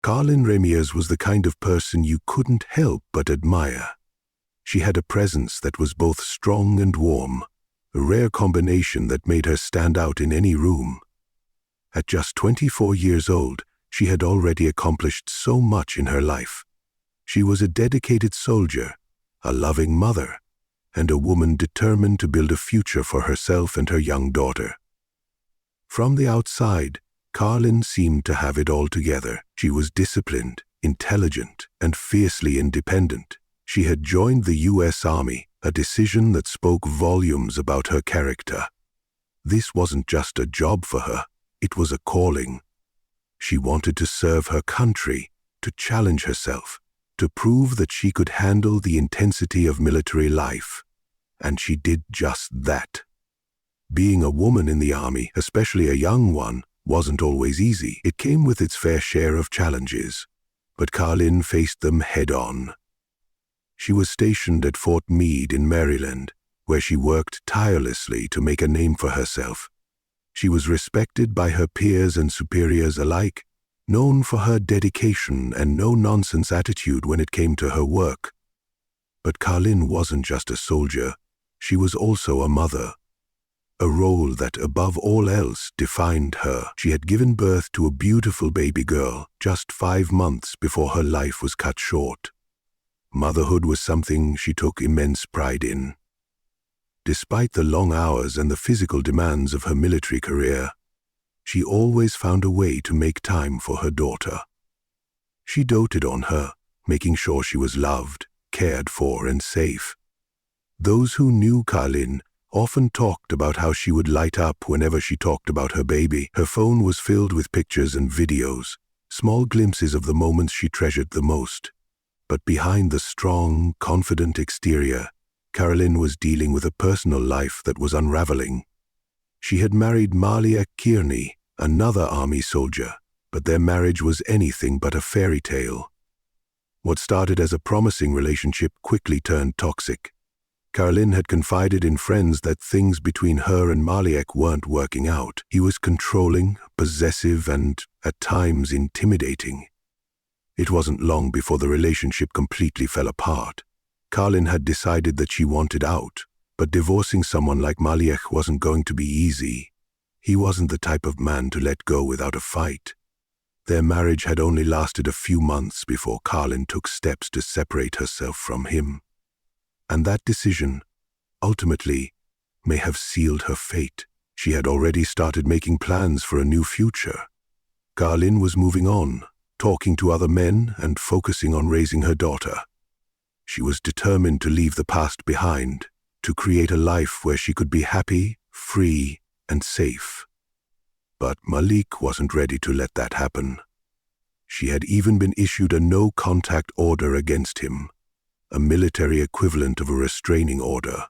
Karlyn Ramirez was the kind of person you couldn't help but admire. She had a presence that was both strong and warm, a rare combination that made her stand out in any room. At just 24 years old, she had already accomplished so much in her life. She was a dedicated soldier, a loving mother, and a woman determined to build a future for herself and her young daughter. From the outside, Karlyn seemed to have it all together. She was disciplined, intelligent, and fiercely independent. She had joined the U.S. Army, a decision that spoke volumes about her character. This wasn't just a job for her, it was a calling. She wanted to serve her country, to challenge herself, to prove that she could handle the intensity of military life. And she did just that. Being a woman in the Army, especially a young one, wasn't always easy. It came with its fair share of challenges, but Karlyn faced them head-on. She was stationed at Fort Meade in Maryland, where she worked tirelessly to make a name for herself. She was respected by her peers and superiors alike, known for her dedication and no-nonsense attitude when it came to her work. But Karlyn wasn't just a soldier, she was also a mother. A role that, above all else, defined her. She had given birth to a beautiful baby girl just 5 months before her life was cut short. Motherhood was something she took immense pride in. Despite the long hours and the physical demands of her military career, she always found a way to make time for her daughter. She doted on her, making sure she was loved, cared for, and safe. Those who knew Karlyn often talked about how she would light up whenever she talked about her baby. Her phone was filled with pictures and videos, small glimpses of the moments she treasured the most. But behind the strong, confident exterior, Karlyn was dealing with a personal life that was unraveling. She had married Maliek Kearney, another Army soldier, but their marriage was anything but a fairy tale. What started as a promising relationship quickly turned toxic. Karlyn had confided in friends that things between her and Maliek weren't working out. He was controlling, possessive, and, at times, intimidating. It wasn't long before the relationship completely fell apart. Karlyn had decided that she wanted out, but divorcing someone like Maliek wasn't going to be easy. He wasn't the type of man to let go without a fight. Their marriage had only lasted a few months before Karlyn took steps to separate herself from him. And that decision, ultimately, may have sealed her fate. She had already started making plans for a new future. Karlyn was moving on, talking to other men and focusing on raising her daughter. She was determined to leave the past behind, to create a life where she could be happy, free, and safe. But Maliek wasn't ready to let that happen. She had even been issued a no-contact order against him, a military equivalent of a restraining order.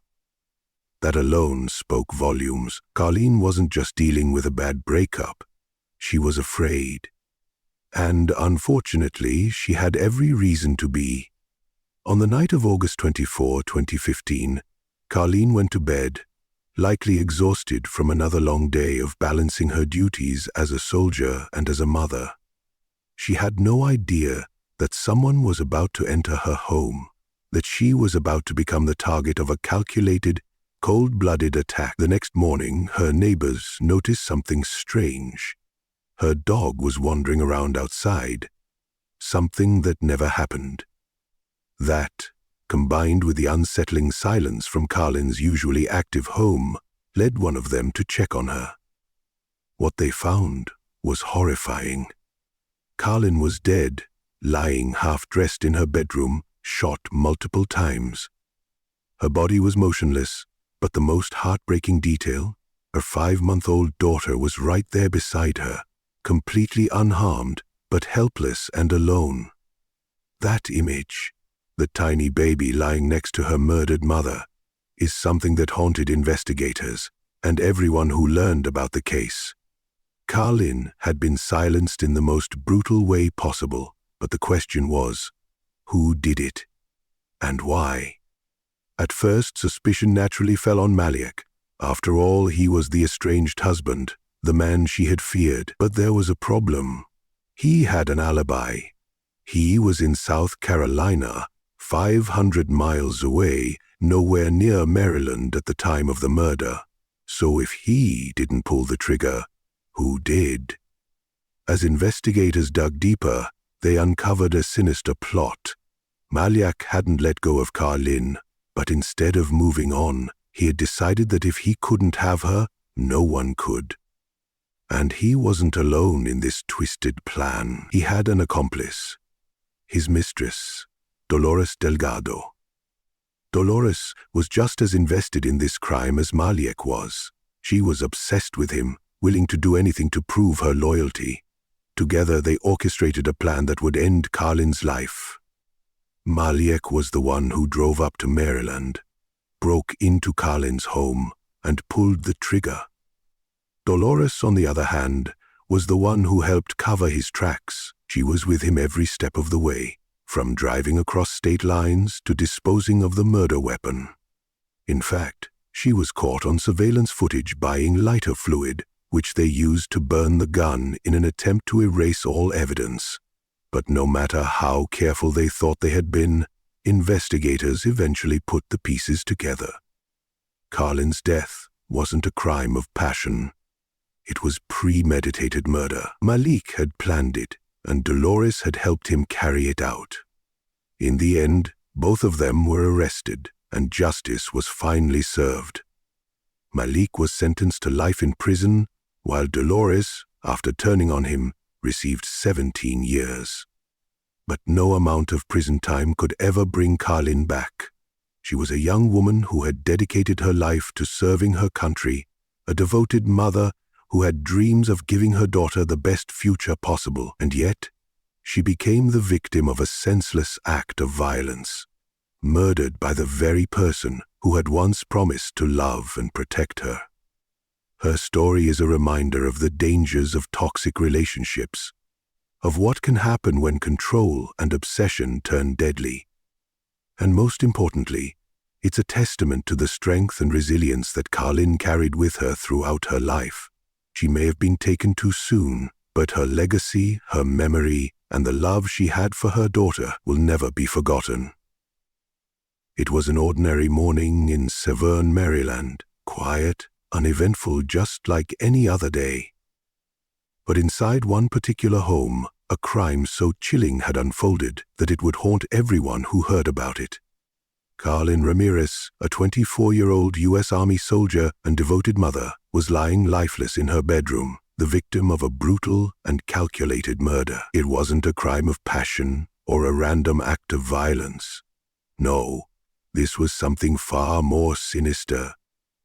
That alone spoke volumes. Karlyn wasn't just dealing with a bad breakup. She was afraid. And unfortunately, she had every reason to be. On the night of August 24, 2015, Karlyn went to bed, likely exhausted from another long day of balancing her duties as a soldier and as a mother. She had no idea that someone was about to enter her home, that she was about to become the target of a calculated, cold-blooded attack. The next morning, her neighbors noticed something strange. Her dog was wandering around outside, something that never happened. That, combined with the unsettling silence from Karlyn's usually active home, led one of them to check on her. What they found was horrifying. Karlyn was dead, lying half-dressed in her bedroom, shot multiple times. Her body was motionless, but the most heartbreaking detail, her 5-month-old daughter was right there beside her, completely unharmed, but helpless and alone. That image, the tiny baby lying next to her murdered mother, is something that haunted investigators and everyone who learned about the case. Karlyn had been silenced in the most brutal way possible, but the question was, who did it? And why? At first, suspicion naturally fell on Maliek. After all, he was the estranged husband, the man she had feared. But there was a problem. He had an alibi. He was in South Carolina, 500 miles away, nowhere near Maryland at the time of the murder. So if he didn't pull the trigger, who did? As investigators dug deeper, they uncovered a sinister plot. Maliek hadn't let go of Karlyn, but instead of moving on, he had decided that if he couldn't have her, no one could. And he wasn't alone in this twisted plan. He had an accomplice. His mistress, Dolores Delgado. Dolores was just as invested in this crime as Maliek was. She was obsessed with him, willing to do anything to prove her loyalty. Together they orchestrated a plan that would end Karlyn's life. Maliek was the one who drove up to Maryland, broke into Karlyn's home, and pulled the trigger. Dolores, on the other hand, was the one who helped cover his tracks. She was with him every step of the way, from driving across state lines to disposing of the murder weapon. In fact, she was caught on surveillance footage buying lighter fluid, which they used to burn the gun in an attempt to erase all evidence. But no matter how careful they thought they had been, investigators eventually put the pieces together. Karlyn's death wasn't a crime of passion. It was premeditated murder. Maliek had planned it, and Dolores had helped him carry it out. In the end, both of them were arrested, and justice was finally served. Maliek was sentenced to life in prison, while Dolores, after turning on him, received 17 years. But no amount of prison time could ever bring Karlyn back. She was a young woman who had dedicated her life to serving her country, a devoted mother who had dreams of giving her daughter the best future possible, and yet she became the victim of a senseless act of violence, murdered by the very person who had once promised to love and protect her. Her story is a reminder of the dangers of toxic relationships, of what can happen when control and obsession turn deadly. And most importantly, it's a testament to the strength and resilience that Karlyn carried with her throughout her life. She may have been taken too soon, but her legacy, her memory, and the love she had for her daughter will never be forgotten. It was an ordinary morning in Severn, Maryland, quiet, uneventful, just like any other day. But inside one particular home, a crime so chilling had unfolded that it would haunt everyone who heard about it. Karlyn Ramirez, a 24-year-old U.S. Army soldier and devoted mother, was lying lifeless in her bedroom, the victim of a brutal and calculated murder. It wasn't a crime of passion or a random act of violence. No, this was something far more sinister.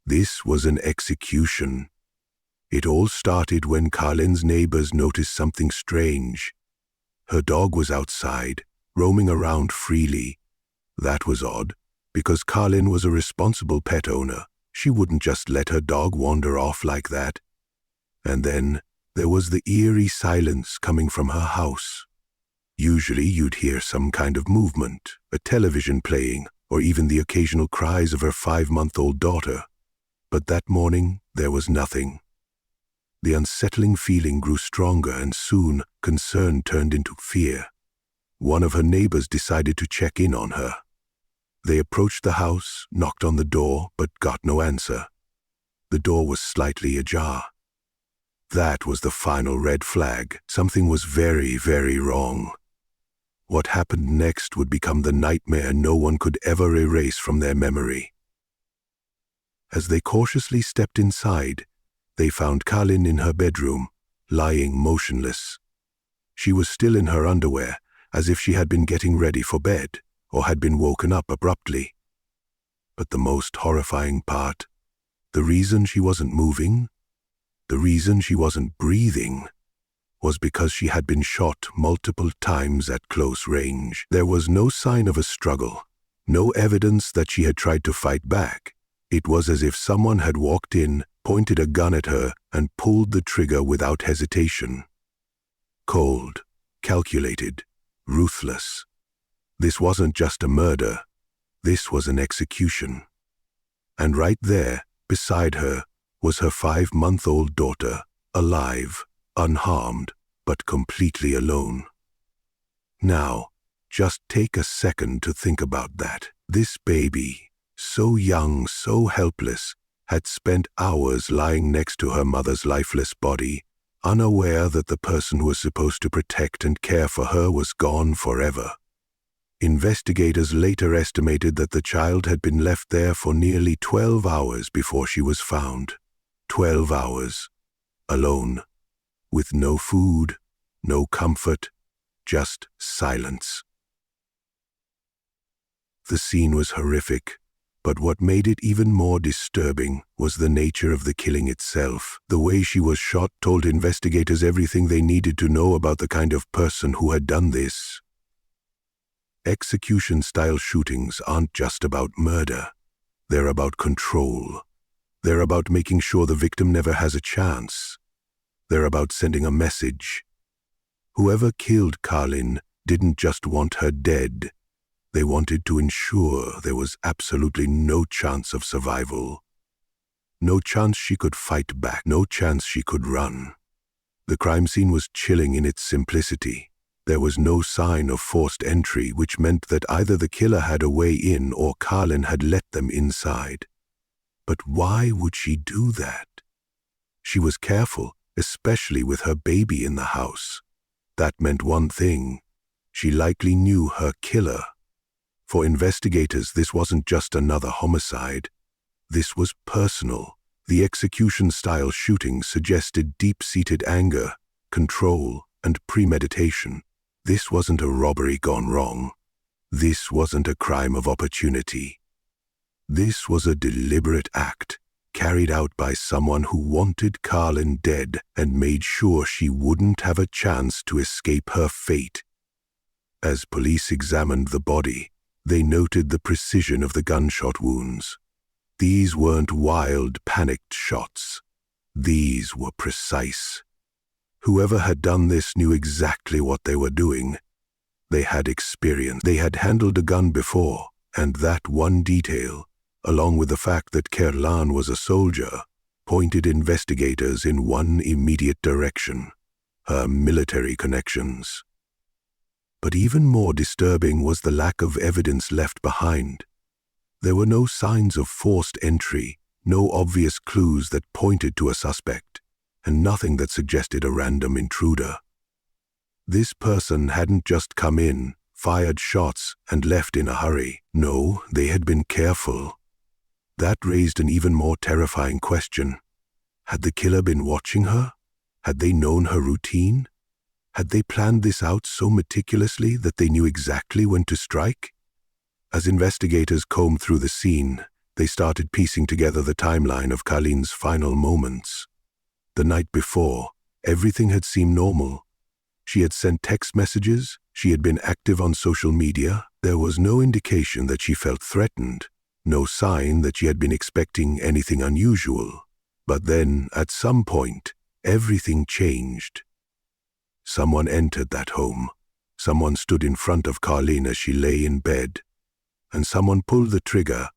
This was an execution. It all started when Karlyn's neighbors noticed something strange. Her dog was outside, roaming around freely. That was odd, because Karlyn was a responsible pet owner. She wouldn't just let her dog wander off like that. And then there was the eerie silence coming from her house. Usually you'd hear some kind of movement, a television playing, or even the occasional cries of her 5-month-old daughter. But that morning, there was nothing. The unsettling feeling grew stronger, and soon concern turned into fear. One of her neighbors decided to check in on her. They approached the house, knocked on the door, but got no answer. The door was slightly ajar. That was the final red flag. Something was very, very wrong. What happened next would become the nightmare no one could ever erase from their memory. As they cautiously stepped inside, they found Karlyn in her bedroom, lying motionless. She was still in her underwear, as if she had been getting ready for bed, or had been woken up abruptly. But the most horrifying part, the reason she wasn't moving, the reason she wasn't breathing, was because she had been shot multiple times at close range. There was no sign of a struggle, no evidence that she had tried to fight back. It was as if someone had walked in, pointed a gun at her, and pulled the trigger without hesitation. Cold, calculated, ruthless. This wasn't just a murder. This was an execution. And right there, beside her, was her 5-month-old daughter, alive, unharmed, but completely alone. Now, just take a second to think about that. This baby, so young, so helpless, had spent hours lying next to her mother's lifeless body, unaware that the person who was supposed to protect and care for her was gone forever. Investigators later estimated that the child had been left there for nearly 12 hours before she was found. 12 hours. Alone. With no food, no comfort, just silence. The scene was horrific, but what made it even more disturbing was the nature of the killing itself. The way she was shot told investigators everything they needed to know about the kind of person who had done this. Execution-style shootings aren't just about murder. They're about control. They're about making sure the victim never has a chance. They're about sending a message. Whoever killed Karlyn didn't just want her dead. They wanted to ensure there was absolutely no chance of survival. No chance she could fight back. No chance she could run. The crime scene was chilling in its simplicity. There was no sign of forced entry, which meant that either the killer had a way in or Karlyn had let them inside. But why would she do that? She was careful, especially with her baby in the house. That meant one thing. She likely knew her killer. For investigators, this wasn't just another homicide. This was personal. The execution-style shooting suggested deep-seated anger, control, and premeditation. This wasn't a robbery gone wrong. This wasn't a crime of opportunity. This was a deliberate act, carried out by someone who wanted Karlyn dead and made sure she wouldn't have a chance to escape her fate. As police examined the body, they noted the precision of the gunshot wounds. These weren't wild, panicked shots. These were precise. Whoever had done this knew exactly what they were doing. They had experience. They had handled a gun before, and that one detail, along with the fact that Karlyn was a soldier, pointed investigators in one immediate direction: her military connections. But even more disturbing was the lack of evidence left behind. There were no signs of forced entry, no obvious clues that pointed to a suspect, and nothing that suggested a random intruder. This person hadn't just come in, fired shots, and left in a hurry. No, they had been careful. That raised an even more terrifying question. Had the killer been watching her? Had they known her routine? Had they planned this out so meticulously that they knew exactly when to strike? As investigators combed through the scene, they started piecing together the timeline of Karlyn's final moments. The night before, everything had seemed normal. She had sent text messages, she had been active on social media. There was no indication that she felt threatened, no sign that she had been expecting anything unusual. But then, at some point, everything changed. Someone entered that home. Someone stood in front of Karlyn as she lay in bed. And someone pulled the trigger.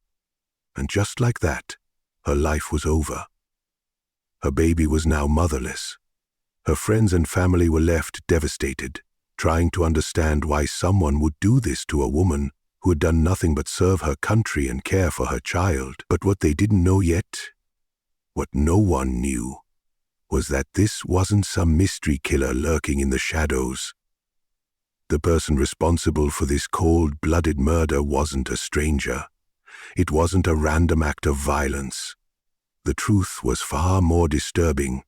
And just like that, her life was over. Her baby was now motherless. Her friends and family were left devastated, trying to understand why someone would do this to a woman who had done nothing but serve her country and care for her child. But what they didn't know yet, what no one knew, was that this wasn't some mystery killer lurking in the shadows. The person responsible for this cold-blooded murder wasn't a stranger. It wasn't a random act of violence. The truth was far more disturbing.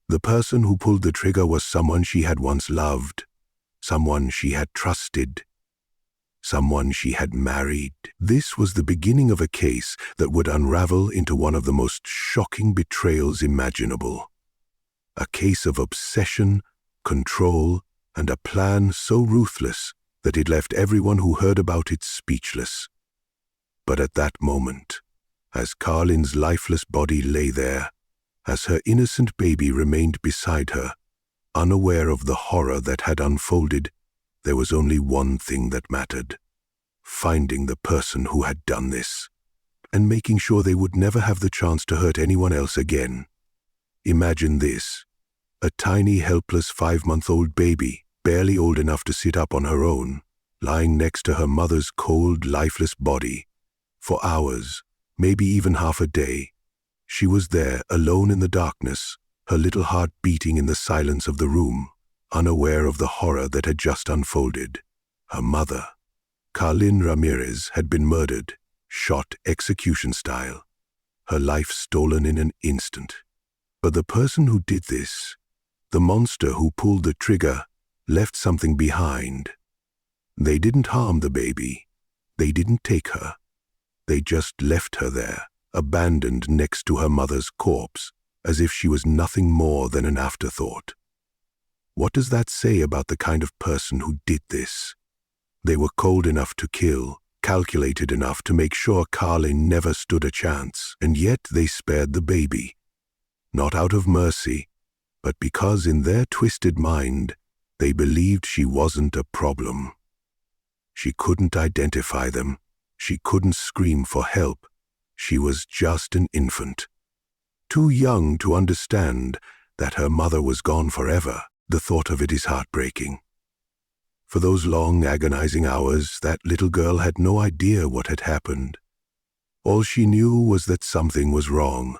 The person who pulled the trigger was someone she had once loved, someone she had trusted, someone she had married. This was the beginning of a case that would unravel into one of the most shocking betrayals imaginable. A case of obsession, control, and a plan so ruthless that it left everyone who heard about it speechless. But at that moment, as Karlyn's lifeless body lay there, as her innocent baby remained beside her, unaware of the horror that had unfolded, there was only one thing that mattered: finding the person who had done this, and making sure they would never have the chance to hurt anyone else again. Imagine this: A tiny, helpless 5-month-old baby, barely old enough to sit up on her own, lying next to her mother's cold, lifeless body. For hours, maybe even half a day, she was there, alone in the darkness, her little heart beating in the silence of the room, unaware of the horror that had just unfolded. Her mother, Karlyn Ramirez, had been murdered, shot execution style, her life stolen in an instant. But the person who did this, the monster who pulled the trigger, left something behind. They didn't harm the baby. They didn't take her. They just left her there, abandoned next to her mother's corpse, as if she was nothing more than an afterthought. What does that say about the kind of person who did this? They were cold enough to kill, calculated enough to make sure Karlyn never stood a chance, and yet they spared the baby. Not out of mercy, but because in their twisted mind, they believed she wasn't a problem. She couldn't identify them. She couldn't scream for help. She was just an infant. Too young to understand that her mother was gone forever. The thought of it is heartbreaking. For those long, agonizing hours, that little girl had no idea what had happened. All she knew was that something was wrong.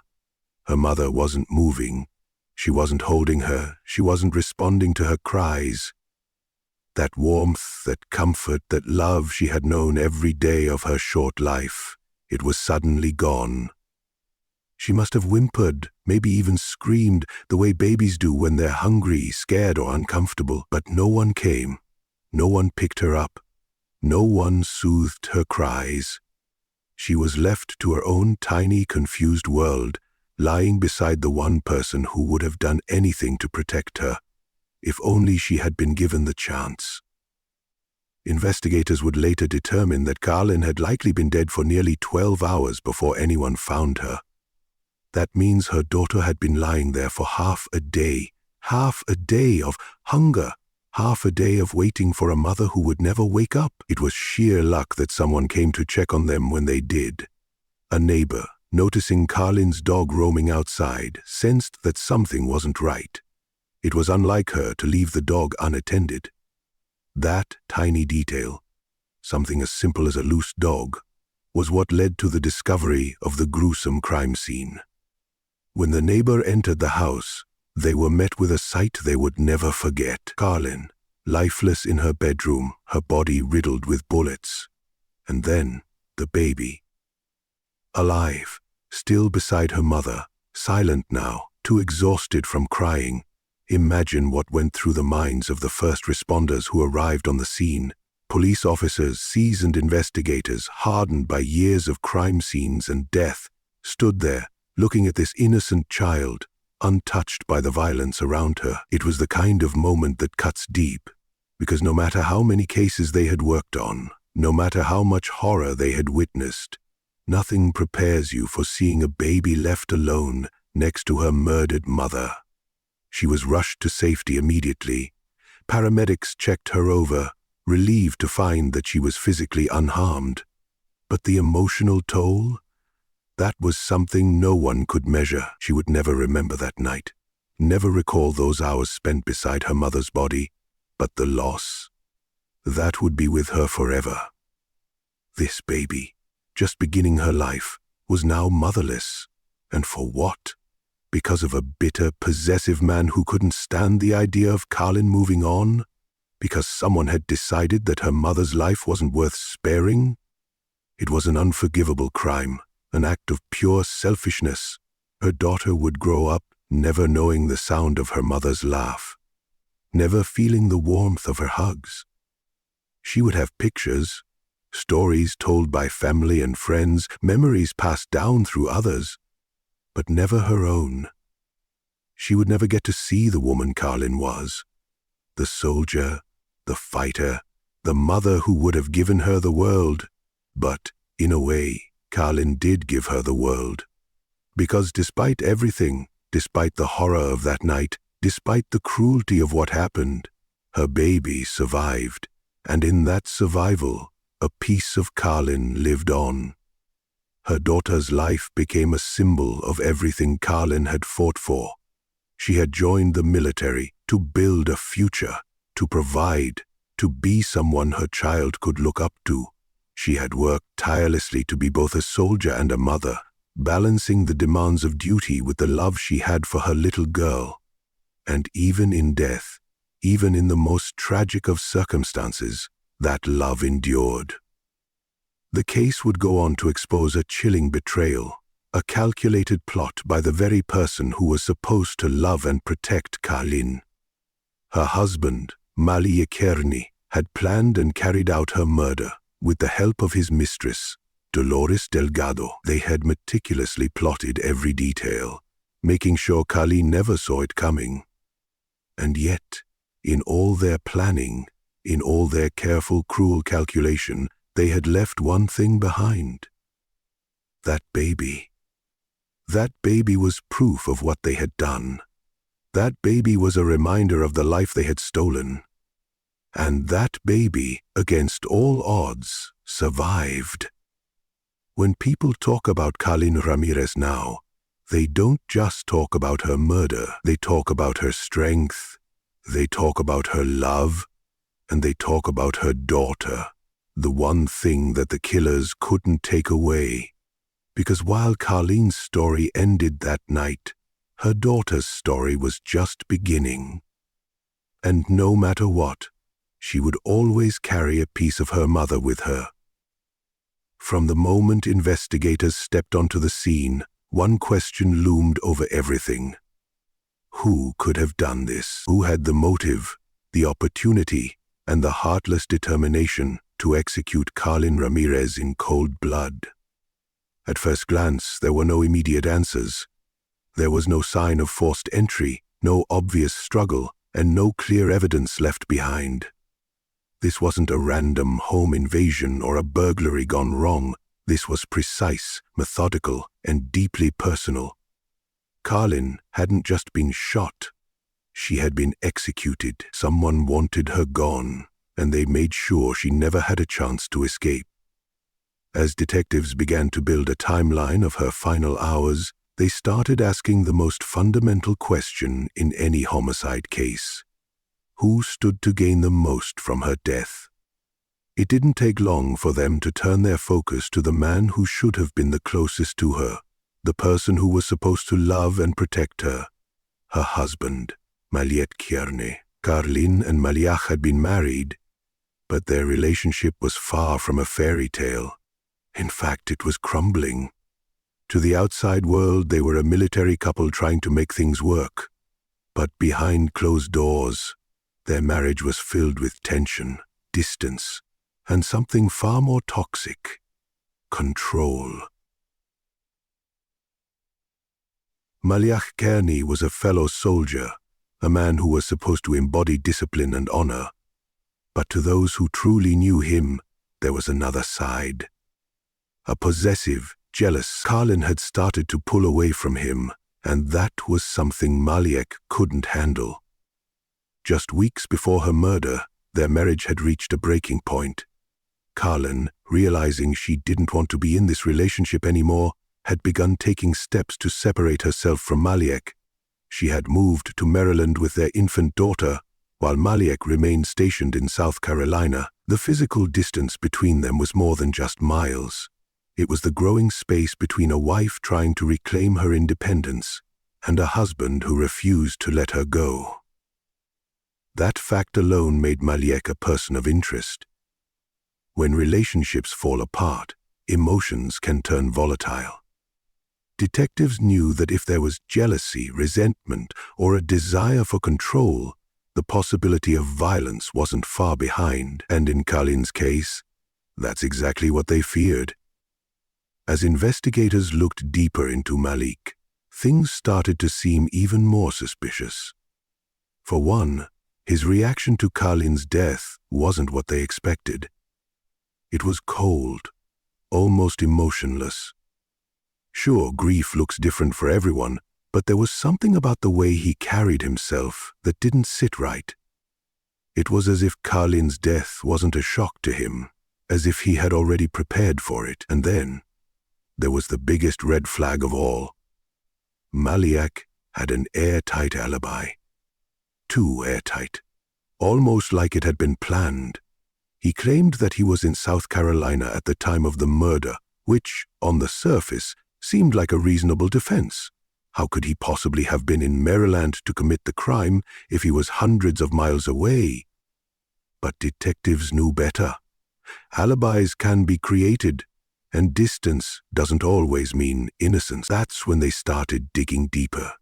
Her mother wasn't moving. She wasn't holding her. She wasn't responding to her cries. That warmth, that comfort, that love she had known every day of her short life, it was suddenly gone. She must have whimpered, maybe even screamed, the way babies do when they're hungry, scared, or uncomfortable. But no one came. No one picked her up. No one soothed her cries. She was left to her own tiny, confused world, lying beside the one person who would have done anything to protect her, if only she had been given the chance. Investigators would later determine that Karlyn had likely been dead for nearly 12 hours before anyone found her. That means her daughter had been lying there for half a day of hunger, half a day of waiting for a mother who would never wake up. It was sheer luck that someone came to check on them when they did. A neighbor, noticing Karlyn's dog roaming outside, sensed that something wasn't right. It was unlike her to leave the dog unattended. That tiny detail, something as simple as a loose dog, was what led to the discovery of the gruesome crime scene. When the neighbor entered the house, they were met with a sight they would never forget. Karlyn, lifeless in her bedroom, her body riddled with bullets. And then, the baby. Alive, still beside her mother, silent now, too exhausted from crying. Imagine what went through the minds of the first responders who arrived on the scene. Police officers, seasoned investigators, hardened by years of crime scenes and death, stood there, looking at this innocent child, untouched by the violence around her. It was the kind of moment that cuts deep, because no matter how many cases they had worked on, no matter how much horror they had witnessed, nothing prepares you for seeing a baby left alone next to her murdered mother. She was rushed to safety immediately. Paramedics checked her over, relieved to find that she was physically unharmed. But the emotional toll? That was something no one could measure. She would never remember that night, never recall those hours spent beside her mother's body, but the loss, that would be with her forever. This baby, just beginning her life, was now motherless. And for what? Because of a bitter, possessive man who couldn't stand the idea of Karlyn moving on? Because someone had decided that her mother's life wasn't worth sparing? It was an unforgivable crime, an act of pure selfishness. Her daughter would grow up never knowing the sound of her mother's laugh, never feeling the warmth of her hugs. She would have pictures, stories told by family and friends, memories passed down through others, but never her own. She would never get to see the woman Karlyn was, the soldier, the fighter, the mother who would have given her the world. But, in a way, Karlyn did give her the world. Because despite everything, despite the horror of that night, despite the cruelty of what happened, her baby survived, and in that survival, a piece of Karlyn lived on. Her daughter's life became a symbol of everything Karlyn had fought for. She had joined the military to build a future, to provide, to be someone her child could look up to. She had worked tirelessly to be both a soldier and a mother, balancing the demands of duty with the love she had for her little girl. And even in death, even in the most tragic of circumstances, that love endured. The case would go on to expose a chilling betrayal, a calculated plot by the very person who was supposed to love and protect Karlyn. Her husband, Maliek Kearney, had planned and carried out her murder with the help of his mistress, Dolores Delgado. They had meticulously plotted every detail, making sure Karlyn never saw it coming. And yet, in all their planning, in all their careful, cruel calculation, they had left one thing behind. That baby. That baby was proof of what they had done. That baby was a reminder of the life they had stolen. And that baby, against all odds, survived. When people talk about Karlyn Ramirez now, they don't just talk about her murder. They talk about her strength. They talk about her love. And they talk about her daughter, the one thing that the killers couldn't take away. Because while Karlyn's story ended that night, her daughter's story was just beginning. And no matter what, she would always carry a piece of her mother with her. From the moment investigators stepped onto the scene, one question loomed over everything. Who could have done this? Who had the motive, the opportunity, and the heartless determination to execute Karlyn Ramirez in cold blood? At first glance, there were no immediate answers. There was no sign of forced entry, no obvious struggle, and no clear evidence left behind. This wasn't a random home invasion or a burglary gone wrong. This was precise, methodical, and deeply personal. Karlyn hadn't just been shot. She had been executed. Someone wanted her gone, and they made sure she never had a chance to escape. As detectives began to build a timeline of her final hours, they started asking the most fundamental question in any homicide case. Who stood to gain the most from her death? It didn't take long for them to turn their focus to the man who should have been the closest to her, the person who was supposed to love and protect her, her husband, Maliek Kearney. Karlyn and Maliek had been married, but their relationship was far from a fairy tale. In fact, it was crumbling. To the outside world, they were a military couple trying to make things work. But behind closed doors, their marriage was filled with tension, distance, and something far more toxic: control. Maliek Kearney was a fellow soldier, a man who was supposed to embody discipline and honor. But to those who truly knew him, there was another side. A possessive, jealous Karlyn had started to pull away from him, and that was something Maliek couldn't handle. Just weeks before her murder, their marriage had reached a breaking point. Karlyn, realizing she didn't want to be in this relationship anymore, had begun taking steps to separate herself from Maliek. She had moved to Maryland with their infant daughter, while Maliek remained stationed in South Carolina. The physical distance between them was more than just miles. It was the growing space between a wife trying to reclaim her independence and a husband who refused to let her go. That fact alone made Maliek a person of interest. When relationships fall apart, emotions can turn volatile. Detectives knew that if there was jealousy, resentment, or a desire for control, the possibility of violence wasn't far behind. And in Karlyn's case, that's exactly what they feared. As investigators looked deeper into Maliek, things started to seem even more suspicious. For one, his reaction to Karlyn's death wasn't what they expected. It was cold, almost emotionless. Sure, grief looks different for everyone, but there was something about the way he carried himself that didn't sit right. It was as if Karlyn's death wasn't a shock to him, as if he had already prepared for it. And then, there was the biggest red flag of all. Maliek had an airtight alibi. Too airtight. Almost like it had been planned. He claimed that he was in South Carolina at the time of the murder, which, on the surface, seemed like a reasonable defense. How could he possibly have been in Maryland to commit the crime if he was hundreds of miles away? But detectives knew better. Alibis can be created, and distance doesn't always mean innocence. That's when they started digging deeper.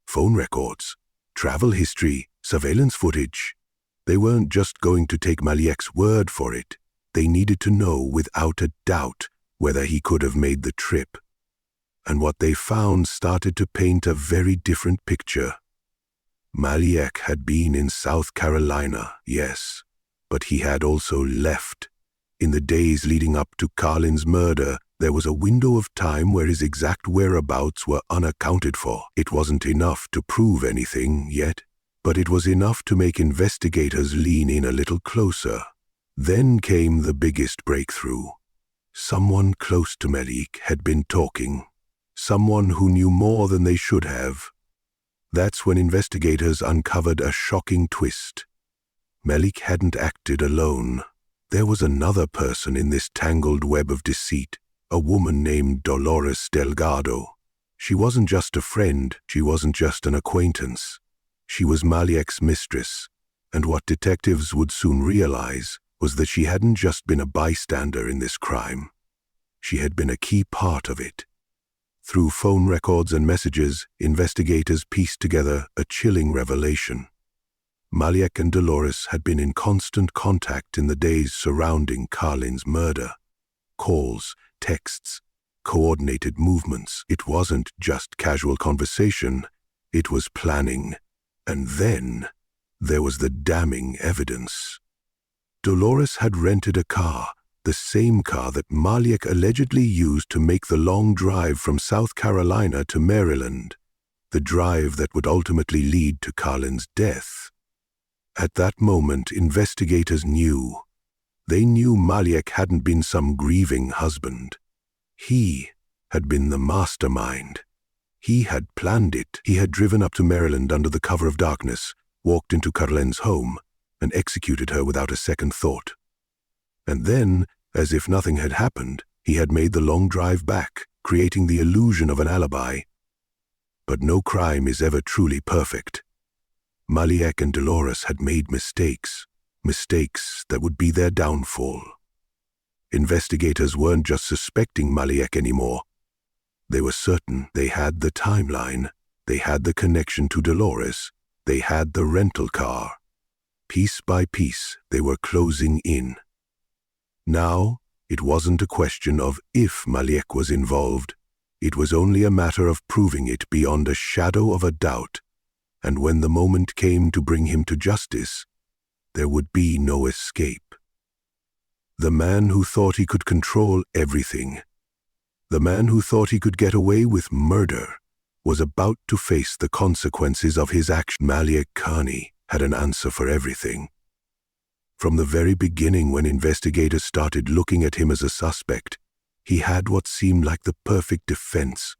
Phone records, travel history, surveillance footage. They weren't just going to take Maliek's word for it. They needed to know without a doubt whether he could have made the trip. And what they found started to paint a very different picture. Maliek had been in South Carolina, yes, but he had also left. In the days leading up to Karlyn's murder, there was a window of time where his exact whereabouts were unaccounted for. It wasn't enough to prove anything yet, but it was enough to make investigators lean in a little closer. Then came the biggest breakthrough. Someone close to Maliek had been talking. Someone who knew more than they should have. That's when investigators uncovered a shocking twist. Maliek hadn't acted alone. There was another person in this tangled web of deceit, a woman named Dolores Delgado. She wasn't just a friend, she wasn't just an acquaintance. She was Maliek's mistress, and what detectives would soon realize was that she hadn't just been a bystander in this crime. She had been a key part of it. Through phone records and messages, investigators pieced together a chilling revelation. Maliek and Dolores had been in constant contact in the days surrounding Karlyn's murder. Calls, texts, coordinated movements. It wasn't just casual conversation, it was planning. And then there was the damning evidence. Dolores had rented a car, the same car that Maliek allegedly used to make the long drive from South Carolina to Maryland, the drive that would ultimately lead to Karlyn's death. At that moment, investigators knew. They knew Maliek hadn't been some grieving husband. He had been the mastermind. He had planned it. He had driven up to Maryland under the cover of darkness, walked into Karlyn's home, and executed her without a second thought. And then, as if nothing had happened, he had made the long drive back, creating the illusion of an alibi. But no crime is ever truly perfect. Maliek and Dolores had made mistakes that would be their downfall. Investigators weren't just suspecting Maliek anymore. They were certain. They had the timeline, they had the connection to Dolores, they had the rental car. Piece by piece, they were closing in. Now, it wasn't a question of if Maliek was involved. It was only a matter of proving it beyond a shadow of a doubt. And when the moment came to bring him to justice, there would be no escape. The man who thought he could control everything, the man who thought he could get away with murder, was about to face the consequences of his action. Maliek Kearney had an answer for everything. From the very beginning, when investigators started looking at him as a suspect, he had what seemed like the perfect defense.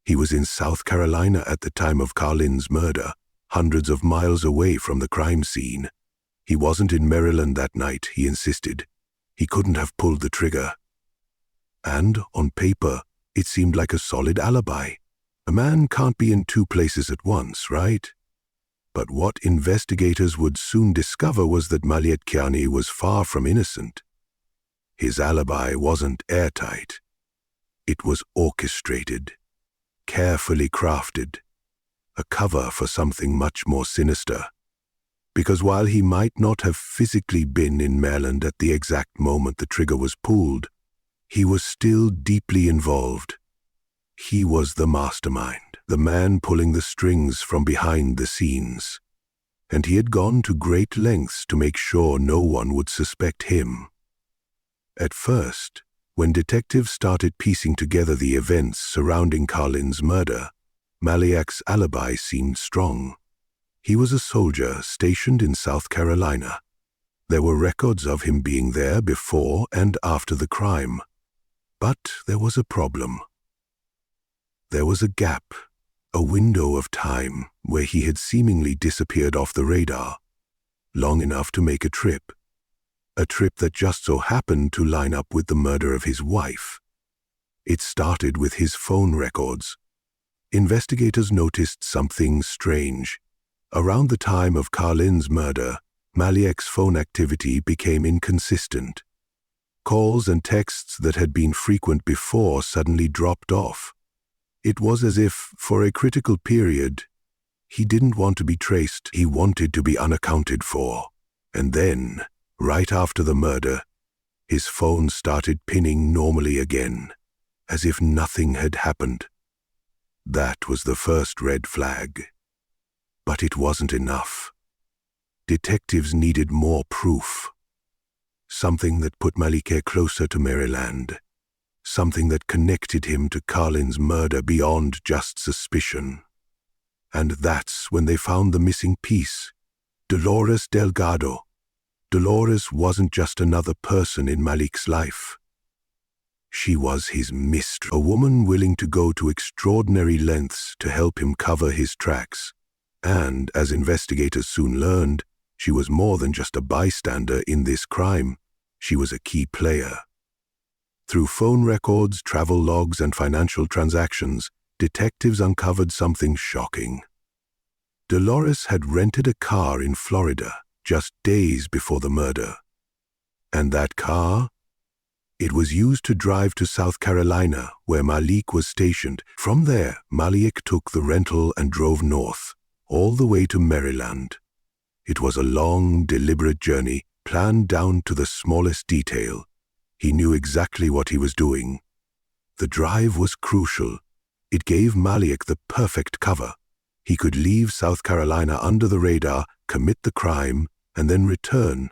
He was in South Carolina at the time of Karlyn's murder, hundreds of miles away from the crime scene. He wasn't in Maryland that night, he insisted. He couldn't have pulled the trigger. And, on paper, it seemed like a solid alibi. A man can't be in two places at once, right? But what investigators would soon discover was that Maliek Kearney was far from innocent. His alibi wasn't airtight. It was orchestrated, carefully crafted, a cover for something much more sinister. Because while he might not have physically been in Maryland at the exact moment the trigger was pulled, he was still deeply involved. He was the mastermind, the man pulling the strings from behind the scenes. And he had gone to great lengths to make sure no one would suspect him. At first, when detectives started piecing together the events surrounding Karlyn's murder, Maliek's alibi seemed strong. He was a soldier stationed in South Carolina. There were records of him being there before and after the crime. But there was a problem. There was a gap, A window of time where he had seemingly disappeared off the radar, long enough to make a trip that just so happened to line up with the murder of his wife. It started with his phone records. Investigators noticed something strange. Around the time of Karlyn's murder, Maliek's phone activity became inconsistent. Calls and texts that had been frequent before suddenly dropped off. It was as if, for a critical period, he didn't want to be traced, he wanted to be unaccounted for. And then, right after the murder, his phone started pinning normally again, as if nothing had happened. That was the first red flag. But it wasn't enough. Detectives needed more proof. Something that put Maliek closer to Maryland. Something that connected him to Karlyn's murder beyond just suspicion. And that's when they found the missing piece, Dolores Delgado. Dolores wasn't just another person in Maliek's life. She was his mistress, a woman willing to go to extraordinary lengths to help him cover his tracks. And, as investigators soon learned, she was more than just a bystander in this crime. She was a key player. Through phone records, travel logs, and financial transactions, detectives uncovered something shocking. Dolores had rented a car in Florida just days before the murder. And that car? It was used to drive to South Carolina, where Maliek was stationed. From there, Maliek took the rental and drove north, all the way to Maryland. It was a long, deliberate journey, planned down to the smallest detail. He knew exactly what he was doing. The drive was crucial. It gave Maliek the perfect cover. He could leave South Carolina under the radar, commit the crime, and then return,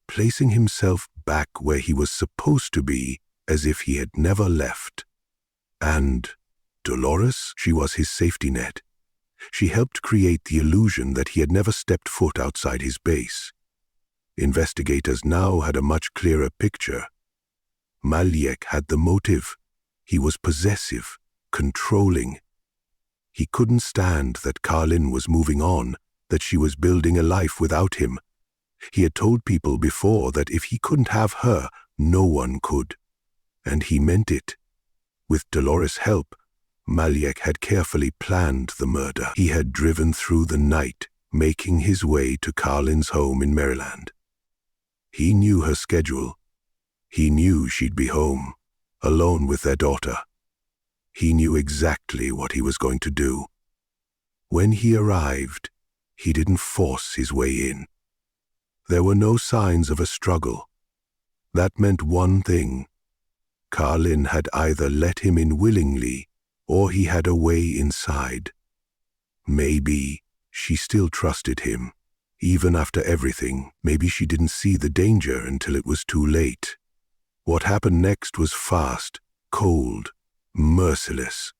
placing himself back where he was supposed to be, as if he had never left. And Dolores, she was his safety net. She helped create the illusion that he had never stepped foot outside his base. Investigators now had a much clearer picture. Maliek had the motive. He was possessive, controlling. He couldn't stand that Karlyn was moving on, that she was building a life without him. He had told people before that if he couldn't have her, no one could. And he meant it. With Dolores' help, Maliek had carefully planned the murder. He had driven through the night, making his way to Karlyn's home in Maryland. He knew her schedule. He knew she'd be home, alone with their daughter. He knew exactly what he was going to do. When he arrived, he didn't force his way in. There were no signs of a struggle. That meant one thing. Karlyn had either let him in willingly, or he had a way inside. Maybe she still trusted him. Even after everything, maybe she didn't see the danger until it was too late. What happened next was fast, cold, merciless.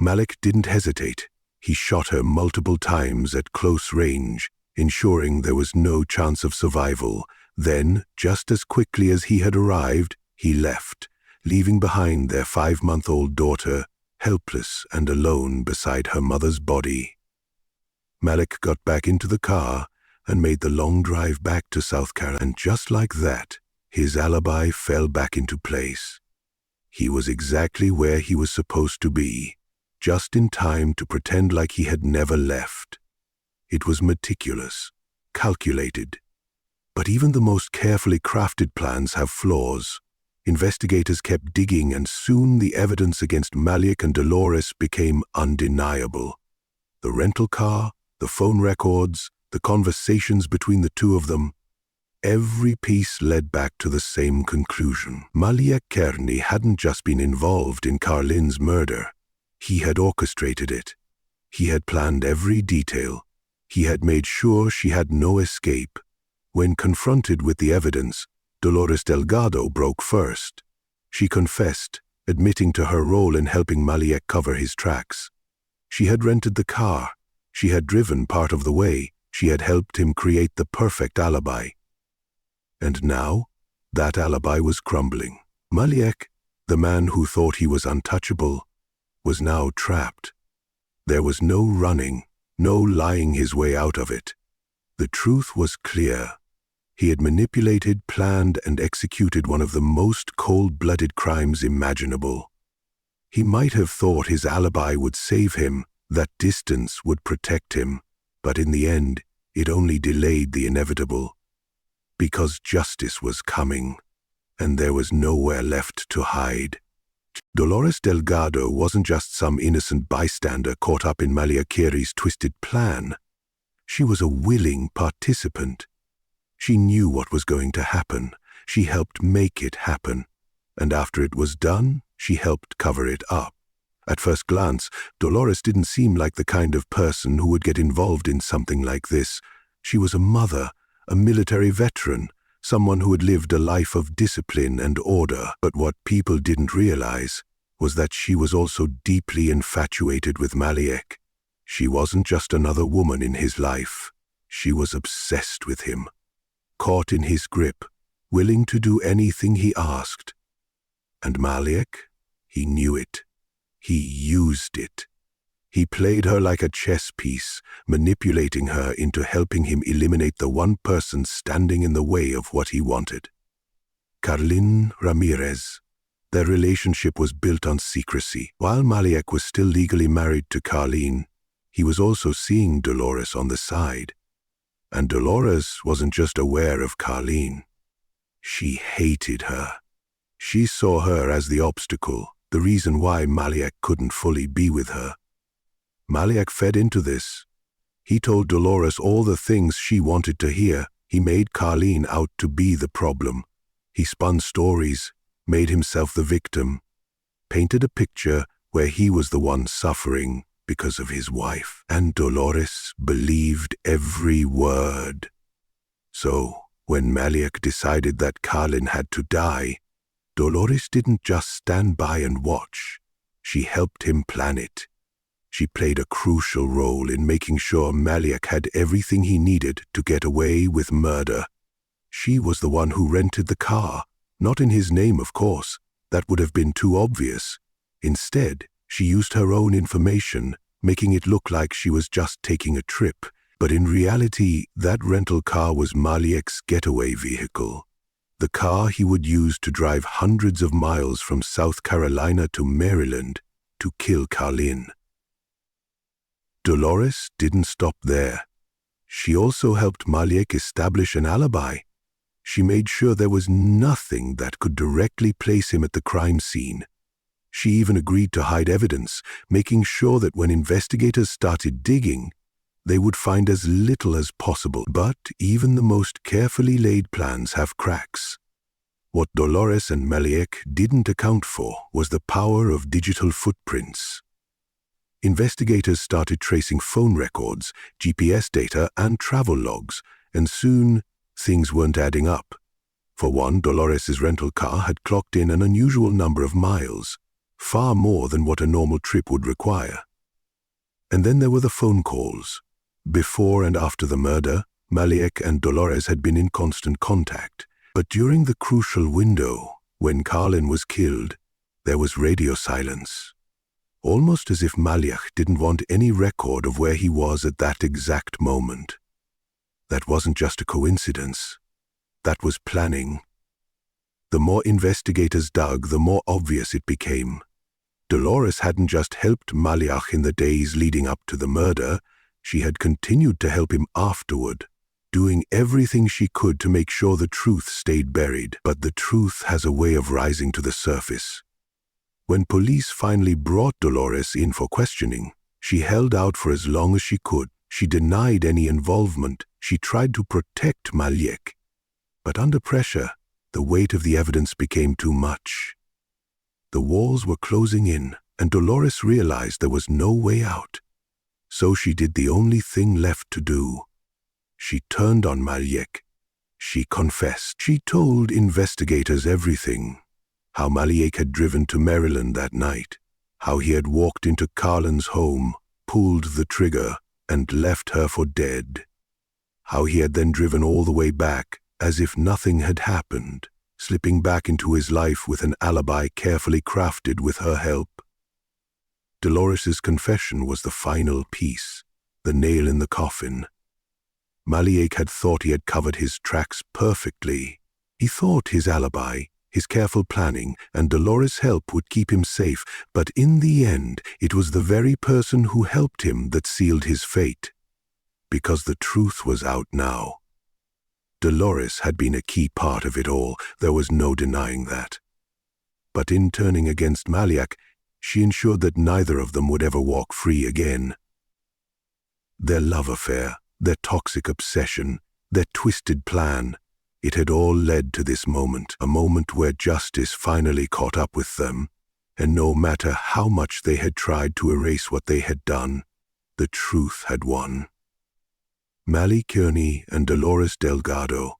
Maliek didn't hesitate. He shot her multiple times at close range, ensuring there was no chance of survival. Then, just as quickly as he had arrived, he left, leaving behind their 5-month-old daughter, helpless and alone beside her mother's body. Maliek got back into the car and made the long drive back to South Carolina. And just like that, his alibi fell back into place. He was exactly where he was supposed to be, just in time to pretend like he had never left. It was meticulous, calculated. But even the most carefully crafted plans have flaws. Investigators kept digging, and soon the evidence against Maliek and Dolores became undeniable. The rental car, the phone records, the conversations between the two of them, every piece led back to the same conclusion. Maliek Kearney hadn't just been involved in Karlyn's murder. He had orchestrated it. He had planned every detail. He had made sure she had no escape. When confronted with the evidence, Dolores Delgado broke first. She confessed, admitting to her role in helping Maliek cover his tracks. She had rented the car. She had driven part of the way. She had helped him create the perfect alibi. And now, that alibi was crumbling. Maliek, the man who thought he was untouchable, was now trapped. There was no running, no lying his way out of it. The truth was clear. He had manipulated, planned, and executed one of the most cold-blooded crimes imaginable. He might have thought his alibi would save him, that distance would protect him, but in the end, it only delayed the inevitable. Because justice was coming, and there was nowhere left to hide. Dolores Delgado wasn't just some innocent bystander caught up in Maliek Kearney's twisted plan. She was a willing participant. She knew what was going to happen. She helped make it happen. And after it was done, she helped cover it up. At first glance, Dolores didn't seem like the kind of person who would get involved in something like this. She was a mother, a military veteran, someone who had lived a life of discipline and order. But what people didn't realize was that she was also deeply infatuated with Maliek. She wasn't just another woman in his life. She was obsessed with him, caught in his grip, willing to do anything he asked. And Maliek, he knew it. He used it. He played her like a chess piece, manipulating her into helping him eliminate the one person standing in the way of what he wanted. Karlyn Ramirez. Their relationship was built on secrecy. While Maliek was still legally married to Karlyn, he was also seeing Dolores on the side. And Dolores wasn't just aware of Karlyn. She hated her. She saw her as the obstacle, the reason why Maliek couldn't fully be with her. Maliek fed into this. He told Dolores all the things she wanted to hear. He made Karlyn out to be the problem. He spun stories, made himself the victim, painted a picture where he was the one suffering because of his wife. And Dolores believed every word. So, when Maliek decided that Karlyn had to die, Dolores didn't just stand by and watch. She helped him plan it. She played a crucial role in making sure Maliek had everything he needed to get away with murder. She was the one who rented the car, not in his name, of course. That would have been too obvious. Instead, she used her own information, making it look like she was just taking a trip. But in reality, that rental car was Maliek's getaway vehicle. The car he would use to drive hundreds of miles from South Carolina to Maryland to kill Karlyn. Dolores didn't stop there. She also helped Maliek establish an alibi. She made sure there was nothing that could directly place him at the crime scene. She even agreed to hide evidence, making sure that when investigators started digging, they would find as little as possible. But even the most carefully laid plans have cracks. What Dolores and Maliek didn't account for was the power of digital footprints. Investigators started tracing phone records, GPS data, and travel logs, and soon things weren't adding up. For one, Dolores' rental car had clocked in an unusual number of miles, far more than what a normal trip would require. And then there were the phone calls. Before and after the murder, Maliek and Dolores had been in constant contact. But during the crucial window, when Karlyn was killed, there was radio silence. Almost as if Maliek didn't want any record of where he was at that exact moment. That wasn't just a coincidence. That was planning. The more investigators dug, the more obvious it became. Dolores hadn't just helped Maliek in the days leading up to the murder, she had continued to help him afterward, doing everything she could to make sure the truth stayed buried. But the truth has a way of rising to the surface. When police finally brought Dolores in for questioning, she held out for as long as she could. She denied any involvement. She tried to protect Maliek. But under pressure, the weight of the evidence became too much. The walls were closing in, and Dolores realized there was no way out. So she did the only thing left to do. She turned on Maliek. She confessed. She told investigators everything. How Maliek had driven to Maryland that night. How he had walked into Karlyn's home, pulled the trigger, and left her for dead. How he had then driven all the way back, as if nothing had happened, slipping back into his life with an alibi carefully crafted with her help. Dolores's confession was the final piece, the nail in the coffin. Maliek had thought he had covered his tracks perfectly. He thought his alibi, his careful planning, and Dolores' help would keep him safe, but in the end, it was the very person who helped him that sealed his fate. Because the truth was out now. Dolores had been a key part of it all, there was no denying that. But in turning against Maliek, she ensured that neither of them would ever walk free again. Their love affair, their toxic obsession, their twisted plan, it had all led to this moment, a moment where justice finally caught up with them, and no matter how much they had tried to erase what they had done, the truth had won. Maliek Kearney and Dolores Delgado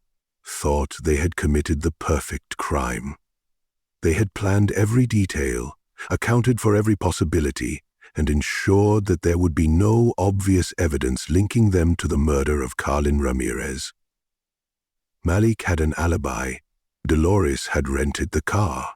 thought they had committed the perfect crime. They had planned every detail, accounted for every possibility, and ensured that there would be no obvious evidence linking them to the murder of Karlyn Ramirez. Maliek had an alibi. Dolores had rented the car.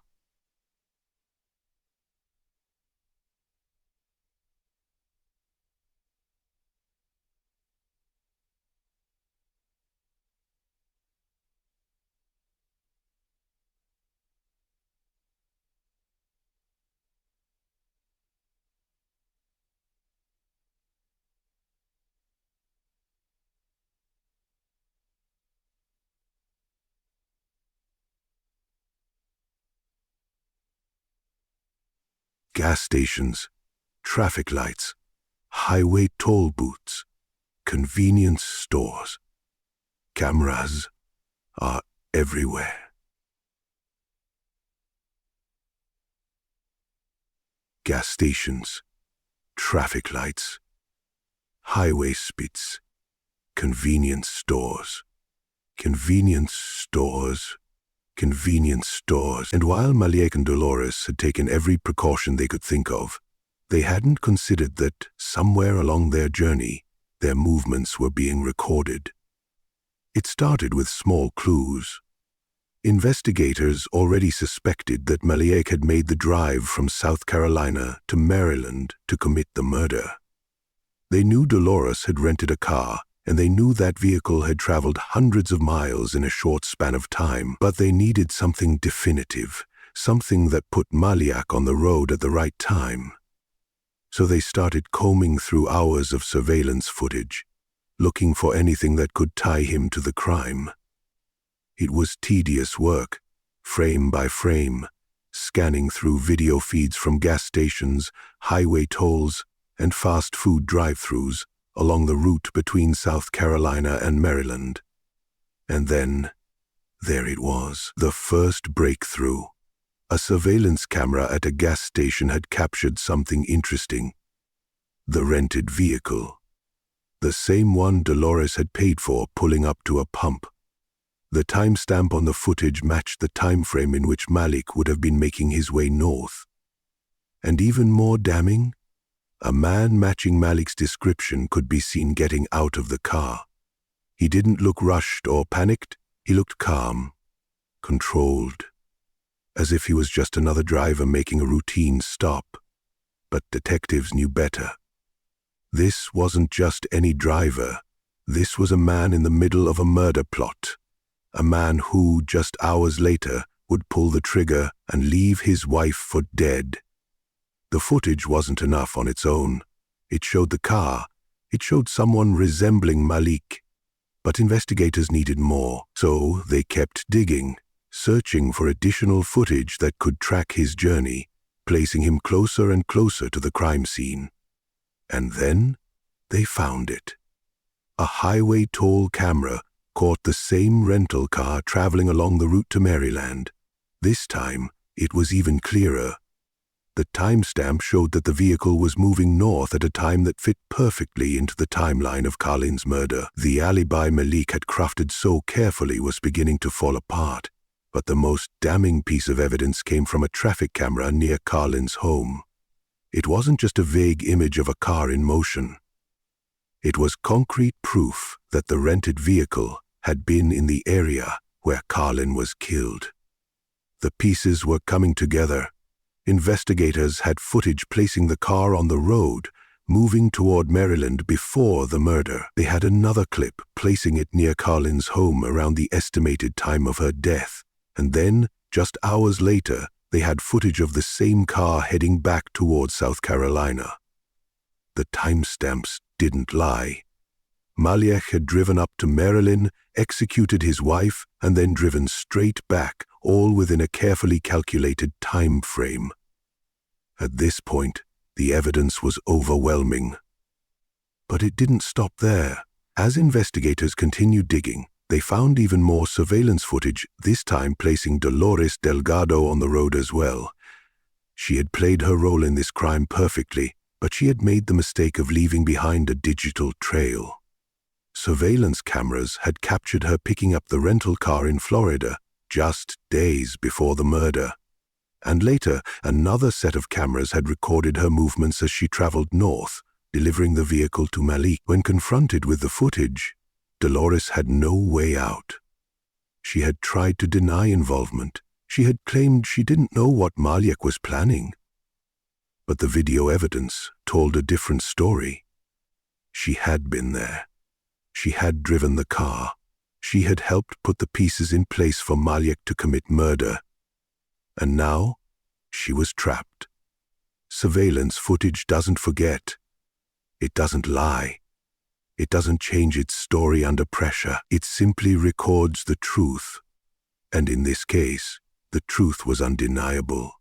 Gas stations, traffic lights, highway toll booths, convenience stores. Cameras are everywhere. Gas stations, traffic lights, highway spits, convenience stores, convenience stores. Convenience stores, and while Maliek and Dolores had taken every precaution they could think of, they hadn't considered that somewhere along their journey, their movements were being recorded. It started with small clues. Investigators already suspected that Maliek had made the drive from South Carolina to Maryland to commit the murder. They knew Dolores had rented a car, and they knew that vehicle had traveled hundreds of miles in a short span of time, but they needed something definitive, something that put Maliek on the road at the right time. So they started combing through hours of surveillance footage, looking for anything that could tie him to the crime. It was tedious work, frame by frame, scanning through video feeds from gas stations, highway tolls, and fast food drive-thrus, along the route between South Carolina and Maryland. And then, there it was, the first breakthrough. A surveillance camera at a gas station had captured something interesting. The rented vehicle. The same one Dolores had paid for pulling up to a pump. The timestamp on the footage matched the time frame in which Maliek would have been making his way north. And even more damning, a man matching Maliek's description could be seen getting out of the car. He didn't look rushed or panicked. He looked calm, controlled, as if he was just another driver making a routine stop. But detectives knew better. This wasn't just any driver. This was a man in the middle of a murder plot. A man who, just hours later, would pull the trigger and leave his wife for dead. The footage wasn't enough on its own. It showed the car. It showed someone resembling Maliek. But investigators needed more, so they kept digging, searching for additional footage that could track his journey, placing him closer and closer to the crime scene. And then they found it. A highway toll camera caught the same rental car traveling along the route to Maryland. This time, it was even clearer. The timestamp showed that the vehicle was moving north at a time that fit perfectly into the timeline of Karlyn's murder. The alibi Maliek had crafted so carefully was beginning to fall apart, but the most damning piece of evidence came from a traffic camera near Karlyn's home. It wasn't just a vague image of a car in motion. It was concrete proof that the rented vehicle had been in the area where Karlyn was killed. The pieces were coming together, Investigators had footage placing the car on the road, moving toward Maryland before the murder. They had another clip placing it near Karlyn's home around the estimated time of her death. And then, just hours later, they had footage of the same car heading back toward South Carolina. The timestamps didn't lie. Maliek had driven up to Maryland, executed his wife, and then driven straight back, all within a carefully calculated time frame. At this point, the evidence was overwhelming. But it didn't stop there. As investigators continued digging, they found even more surveillance footage, this time placing Dolores Delgado on the road as well. She had played her role in this crime perfectly, but she had made the mistake of leaving behind a digital trail. Surveillance cameras had captured her picking up the rental car in Florida just days before the murder. And later, another set of cameras had recorded her movements as she traveled north, delivering the vehicle to Maliek. When confronted with the footage, Dolores had no way out. She had tried to deny involvement. She had claimed she didn't know what Maliek was planning. But the video evidence told a different story. She had been there. She had driven the car. She had helped put the pieces in place for Maliek to commit murder. And now, she was trapped. Surveillance footage doesn't forget. It doesn't lie. It doesn't change its story under pressure. It simply records the truth. And in this case, the truth was undeniable.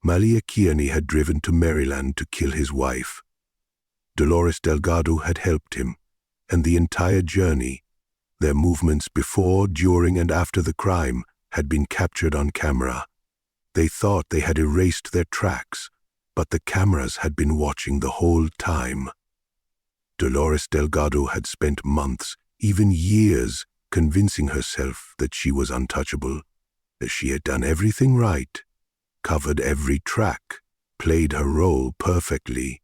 Maliek Kearney had driven to Maryland to kill his wife. Dolores Delgado had helped him, and the entire journey, their movements before, during, and after the crime, had been captured on camera. They thought they had erased their tracks, but the cameras had been watching the whole time. Dolores Delgado had spent months, even years, convincing herself that she was untouchable, that she had done everything right, covered every track, played her role perfectly.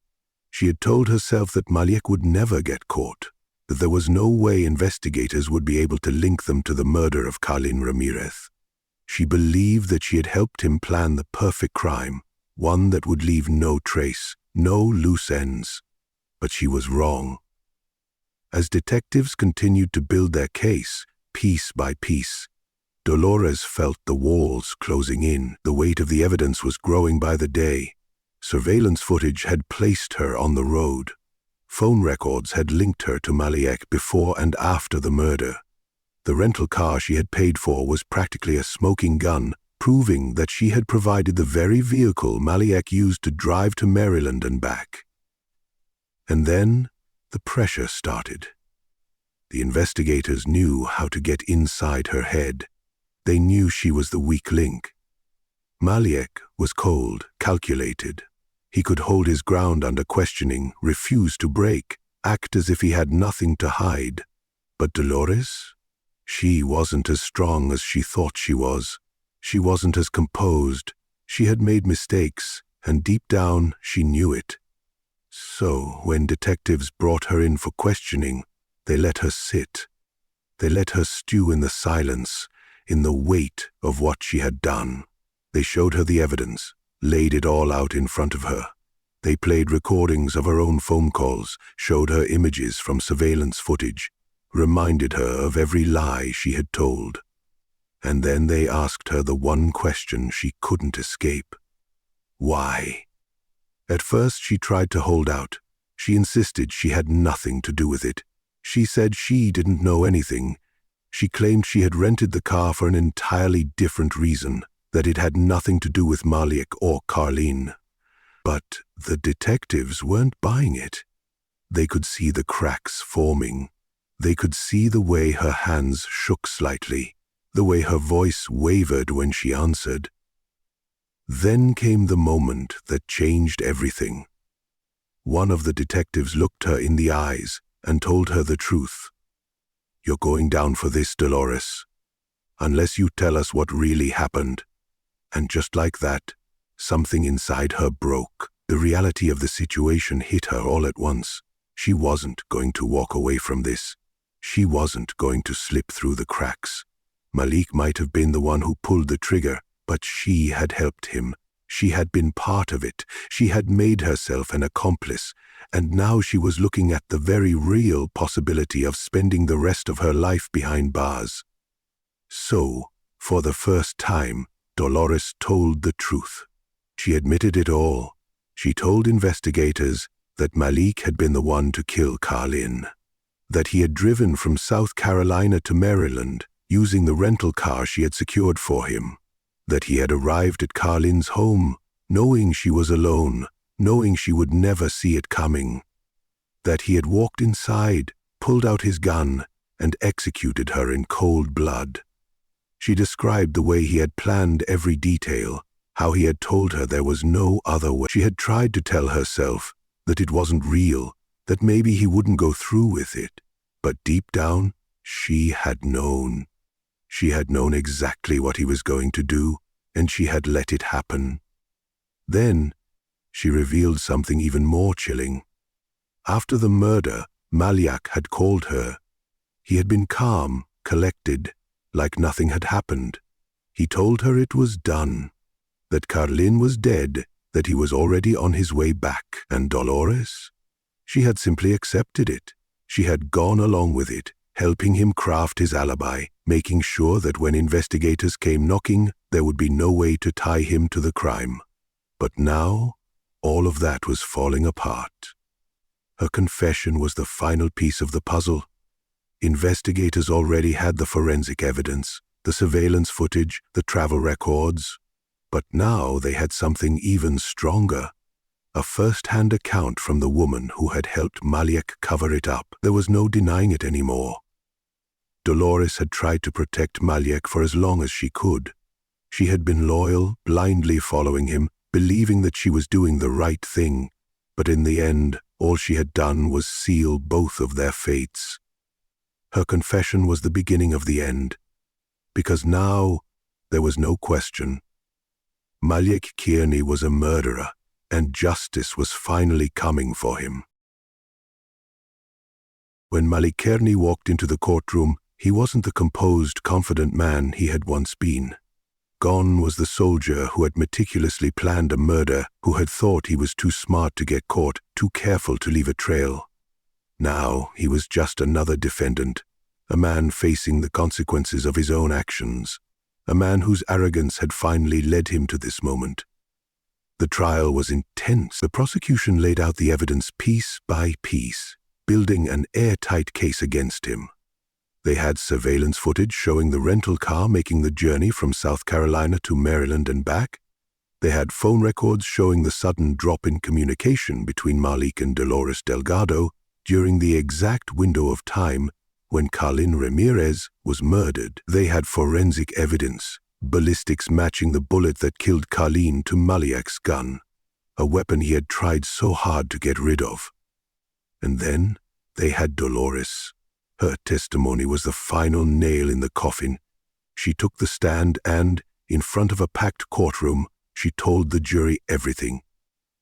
She had told herself that Maliek would never get caught, that there was no way investigators would be able to link them to the murder of Karlyn Ramirez. She believed that she had helped him plan the perfect crime, one that would leave no trace, no loose ends. But she was wrong. As detectives continued to build their case, piece by piece, Dolores felt the walls closing in. The weight of the evidence was growing by the day. Surveillance footage had placed her on the road. Phone records had linked her to Maliek before and after the murder. The rental car she had paid for was practically a smoking gun, proving that she had provided the very vehicle Maliek used to drive to Maryland and back. And then the pressure started. The investigators knew how to get inside her head. They knew she was the weak link. Maliek was cold, calculated. He could hold his ground under questioning, refuse to break, act as if he had nothing to hide. But Dolores? She wasn't as strong as she thought she was. She wasn't as composed. She had made mistakes, and deep down she knew it. So, when detectives brought her in for questioning, they let her sit. They let her stew in the silence, in the weight of what she had done. They showed her the evidence, laid it all out in front of her. They played recordings of her own phone calls, showed her images from surveillance footage, reminded her of every lie she had told. And then they asked her the one question she couldn't escape. Why? At first she tried to hold out. She insisted she had nothing to do with it. She said she didn't know anything. She claimed she had rented the car for an entirely different reason, that it had nothing to do with Maliek or Karlyn. But the detectives weren't buying it. They could see the cracks forming. They could see the way her hands shook slightly, the way her voice wavered when she answered. Then came the moment that changed everything. One of the detectives looked her in the eyes and told her the truth. "You're going down for this, Dolores, unless you tell us what really happened." And just like that, something inside her broke. The reality of the situation hit her all at once. She wasn't going to walk away from this. She wasn't going to slip through the cracks. Maliek might have been the one who pulled the trigger, but she had helped him. She had been part of it. She had made herself an accomplice, and now she was looking at the very real possibility of spending the rest of her life behind bars. So, for the first time, Dolores told the truth. She admitted it all. She told investigators that Maliek had been the one to kill Karlyn, that he had driven from South Carolina to Maryland using the rental car she had secured for him, that he had arrived at Karlyn's home knowing she was alone, knowing she would never see it coming, that he had walked inside, pulled out his gun, and executed her in cold blood. She described the way he had planned every detail, how he had told her there was no other way. She had tried to tell herself that it wasn't real, that maybe he wouldn't go through with it, but deep down, she had known. She had known exactly what he was going to do, and she had let it happen. Then, she revealed something even more chilling. After the murder, Maliek had called her. He had been calm, collected, like nothing had happened. He told her it was done, that Karlyn was dead, that he was already on his way back. And Dolores? She had simply accepted it. She had gone along with it, helping him craft his alibi, making sure that when investigators came knocking, there would be no way to tie him to the crime. But now, all of that was falling apart. Her confession was the final piece of the puzzle. Investigators already had the forensic evidence, the surveillance footage, the travel records. But now they had something even stronger. A first-hand account from the woman who had helped Maliek cover it up. There was no denying it anymore. Dolores had tried to protect Maliek for as long as she could. She had been loyal, blindly following him, believing that she was doing the right thing. But in the end, all she had done was seal both of their fates. Her confession was the beginning of the end, because now there was no question. Maliek Kearney was a murderer, and justice was finally coming for him. When Maliek Kearney walked into the courtroom, he wasn't the composed, confident man he had once been. Gone was the soldier who had meticulously planned a murder, who had thought he was too smart to get caught, too careful to leave a trail. Now he was just another defendant, a man facing the consequences of his own actions, a man whose arrogance had finally led him to this moment. The trial was intense. The prosecution laid out the evidence piece by piece, building an airtight case against him. They had surveillance footage showing the rental car making the journey from South Carolina to Maryland and back. They had phone records showing the sudden drop in communication between Maliek and Dolores Delgado during the exact window of time when Karlyn Ramirez was murdered. They had forensic evidence, ballistics matching the bullet that killed Karlyn to Maliek's gun, a weapon he had tried so hard to get rid of. And then they had Dolores. Her testimony was the final nail in the coffin. She took the stand and, in front of a packed courtroom, she told the jury everything.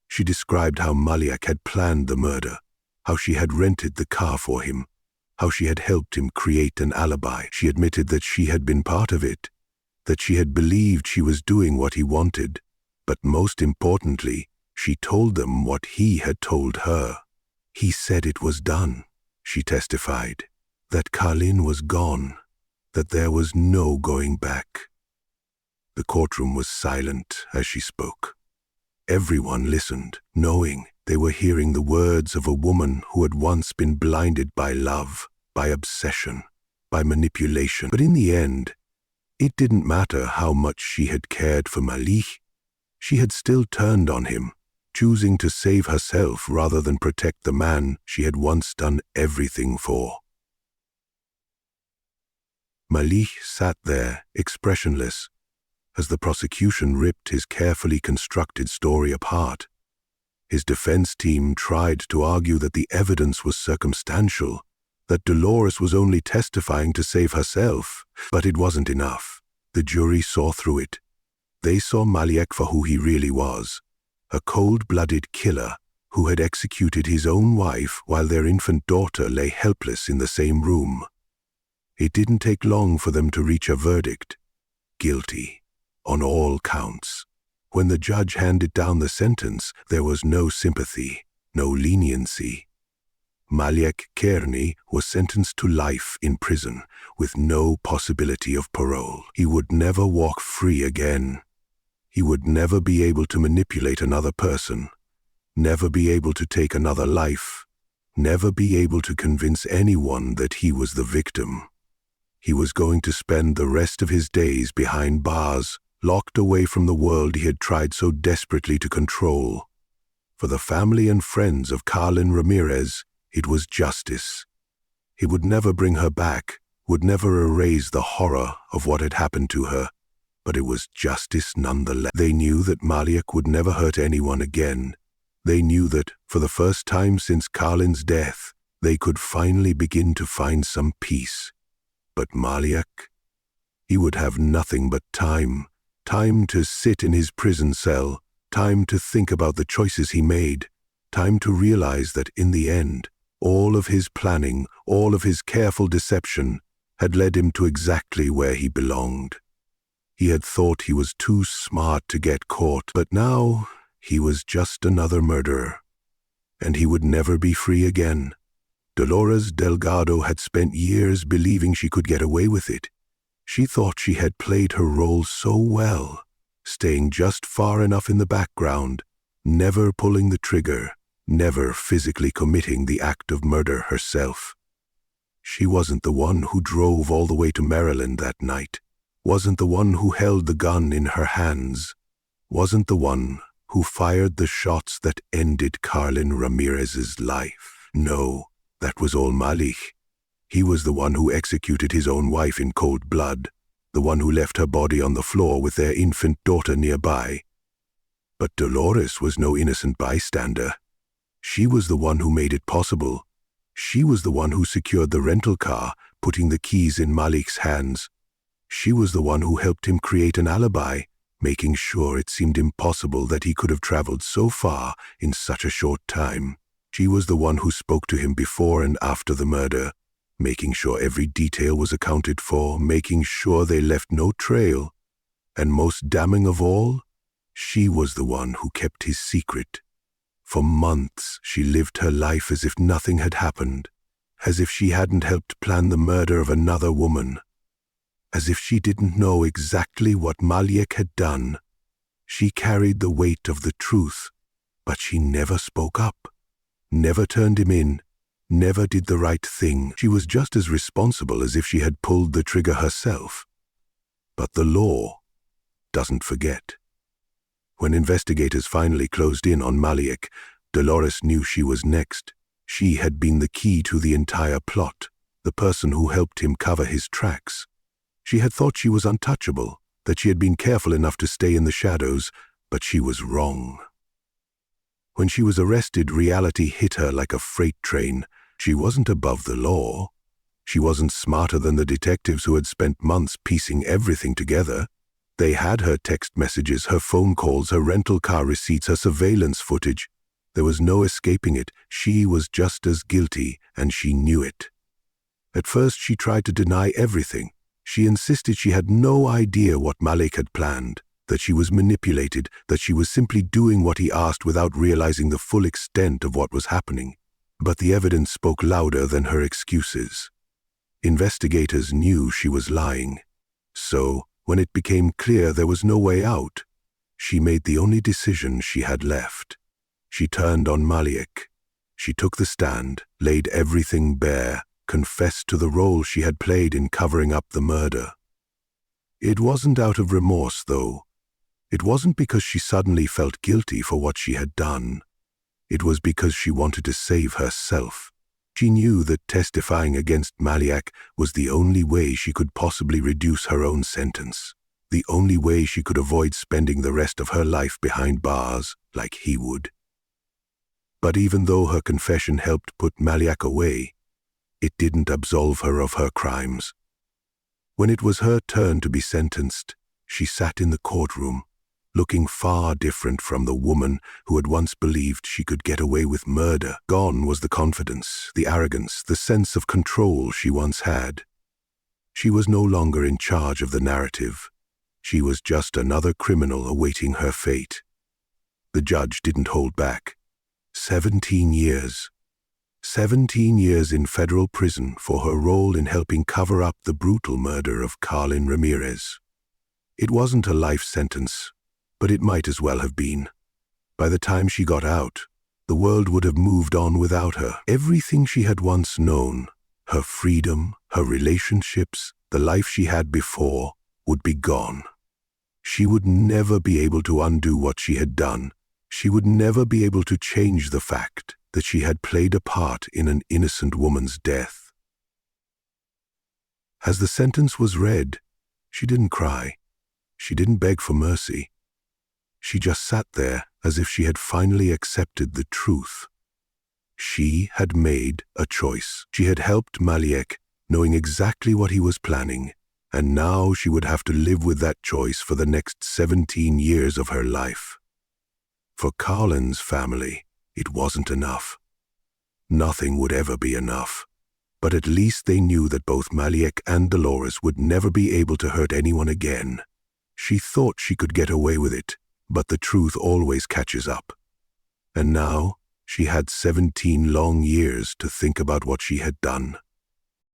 She described how Maliek had planned the murder, how she had rented the car for him, how she had helped him create an alibi. She admitted that she had been part of it, that she had believed she was doing what he wanted, but most importantly, she told them what he had told her. He said it was done, she testified, that Karlyn was gone, that there was no going back. The courtroom was silent as she spoke. Everyone listened, knowing they were hearing the words of a woman who had once been blinded by love, by obsession, by manipulation. But in the end, it didn't matter how much she had cared for Maliek. She had still turned on him, choosing to save herself rather than protect the man she had once done everything for. Maliek sat there, expressionless, as the prosecution ripped his carefully constructed story apart. His defense team tried to argue that the evidence was circumstantial, that Dolores was only testifying to save herself, but it wasn't enough. The jury saw through it. They saw Maliek for who he really was, a cold-blooded killer who had executed his own wife while their infant daughter lay helpless in the same room. It didn't take long for them to reach a verdict. Guilty, on all counts. When the judge handed down the sentence, there was no sympathy, no leniency. Maliek Kearney was sentenced to life in prison with no possibility of parole. He would never walk free again. He would never be able to manipulate another person, never be able to take another life, never be able to convince anyone that he was the victim. He was going to spend the rest of his days behind bars, locked away from the world he had tried so desperately to control. For the family and friends of Karlyn Ramirez, it was justice. He would never bring her back, would never erase the horror of what had happened to her, but it was justice nonetheless. They knew that Maliek would never hurt anyone again. They knew that, for the first time since Karlyn's death, they could finally begin to find some peace. But Maliek? He would have nothing but time. Time to sit in his prison cell, time to think about the choices he made, time to realize that in the end, all of his planning, all of his careful deception, had led him to exactly where he belonged. He had thought he was too smart to get caught, but now he was just another murderer. And he would never be free again. Dolores Delgado had spent years believing she could get away with it. She thought she had played her role so well, staying just far enough in the background, never pulling the trigger, never physically committing the act of murder herself. She wasn't the one who drove all the way to Maryland that night, wasn't the one who held the gun in her hands, wasn't the one who fired the shots that ended Karlyn Ramirez's life. No, that was all Maliek. He was the one who executed his own wife in cold blood, the one who left her body on the floor with their infant daughter nearby. But Dolores was no innocent bystander. She was the one who made it possible. She was the one who secured the rental car, putting the keys in Maliek's hands. She was the one who helped him create an alibi, making sure it seemed impossible that he could have traveled so far in such a short time. She was the one who spoke to him before and after the murder, making sure every detail was accounted for, making sure they left no trail. And most damning of all, she was the one who kept his secret. For months, she lived her life as if nothing had happened, as if she hadn't helped plan the murder of another woman, as if she didn't know exactly what Maliek had done. She carried the weight of the truth, but she never spoke up, never turned him in, never did the right thing. She was just as responsible as if she had pulled the trigger herself. But the law doesn't forget. When investigators finally closed in on Maliek, Dolores knew she was next. She had been the key to the entire plot, the person who helped him cover his tracks. She had thought she was untouchable, that she had been careful enough to stay in the shadows, but she was wrong. When she was arrested, reality hit her like a freight train. She wasn't above the law. She wasn't smarter than the detectives who had spent months piecing everything together. They had her text messages, her phone calls, her rental car receipts, her surveillance footage. There was no escaping it. She was just as guilty, and she knew it. At first, she tried to deny everything. She insisted she had no idea what Maliek had planned, that she was manipulated, that she was simply doing what he asked without realizing the full extent of what was happening. But the evidence spoke louder than her excuses. Investigators knew she was lying. So, when it became clear there was no way out, she made the only decision she had left. She turned on Maliek. She took the stand, laid everything bare, confessed to the role she had played in covering up the murder. It wasn't out of remorse, though. It wasn't because she suddenly felt guilty for what she had done. It was because she wanted to save herself. She knew that testifying against Maliek was the only way she could possibly reduce her own sentence, the only way she could avoid spending the rest of her life behind bars like he would. But even though her confession helped put Maliek away, it didn't absolve her of her crimes. When it was her turn to be sentenced, she sat in the courtroom, looking far different from the woman who had once believed she could get away with murder. Gone was the confidence, the arrogance, the sense of control she once had. She was no longer in charge of the narrative. She was just another criminal awaiting her fate. The judge didn't hold back. 17 years. 17 years in federal prison for her role in helping cover up the brutal murder of Karlyn Ramirez. It wasn't a life sentence, but it might as well have been. By the time she got out, the world would have moved on without her. Everything she had once known, her freedom, her relationships, the life she had before, would be gone. She would never be able to undo what she had done. She would never be able to change the fact that she had played a part in an innocent woman's death. As the sentence was read, she didn't cry. She didn't beg for mercy. She just sat there as if she had finally accepted the truth. She had made a choice. She had helped Maliek, knowing exactly what he was planning, and now she would have to live with that choice for the next 17 years of her life. For Karlyn's family, it wasn't enough. Nothing would ever be enough. But at least they knew that both Maliek and Dolores would never be able to hurt anyone again. She thought she could get away with it, but the truth always catches up. And now, she had 17 long years to think about what she had done.